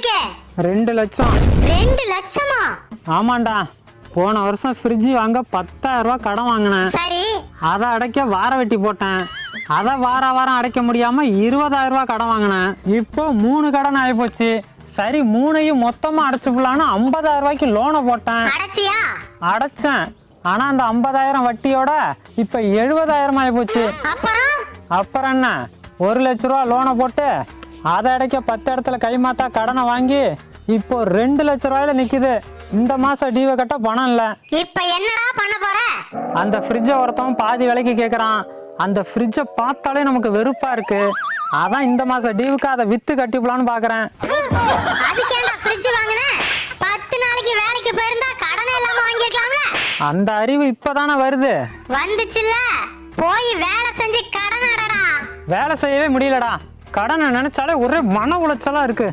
இருக்கு? 2 லட்சம். 2 லட்சமா? ஆமாண்டா, போன வருஷம் ஃப்ரிட்ஜ் வாங்க 10,000 ரூபாய் கடன் வாங்கினேன். சரி. அதை அடைக்க வார வெட்டி போட்டேன். அதை வாரம் அடைக்க முடியாம 20,000 ரூபாய் கடன் வாங்கினேன். இப்போ 3 கடன் ஆகிப்போச்சு. சரி, 3ஐயும் மொத்தமா அடைச்சுக்கலான்னு 50,000 ரூபாய்க்கு லோனை போட்டேன். அடைச்சியா? அடைச்சேன். ஆனா அந்த 50,000 வட்டியோட இப்ப 70,000 ஆகிப்போச்சு. அப்புறம் என்ன, 1 லட்ச ரூபா லோனை போட்டு அதை அடைக்க 10 இடத்துல கைமாத்தா கடனை வாங்கி இப்போ 2 லட்ச ரூபாயில நிக்குது. இந்த மாசம் டியூவை கட்ட பணம் இல்ல. இப்ப என்னடா பண்ண போற? அந்த ஃப்ரிட்ஜை ஒருத்தவன் பாதி விலைக்கு கேக்குறான். அந்த ஃப்ரிட்ஜை பார்த்தாலே நமக்கு வெறுப்பா இருக்கு. அதான் இந்த மாசம் டியூவுக்கு அதை வித்து கட்டிப்பலான்னு பாக்குறேன். அதுக்கேண்டா ஃப்ரிட்ஜ் வாங்குன? 10 நாளைக்கு வேலைக்கு போயிருந்தா கடனே இல்லாம வாங்கிக்கலாம்ல. அந்த அறிவு இப்பதானே வருது. வந்துச்சுல்ல, போய் வேலை செஞ்சு கடன் அடடா. வேலை செய்யவே முடியலடா. கடனை நினைச்சாலே ஒரே மன உளைச்சலா இருக்கு.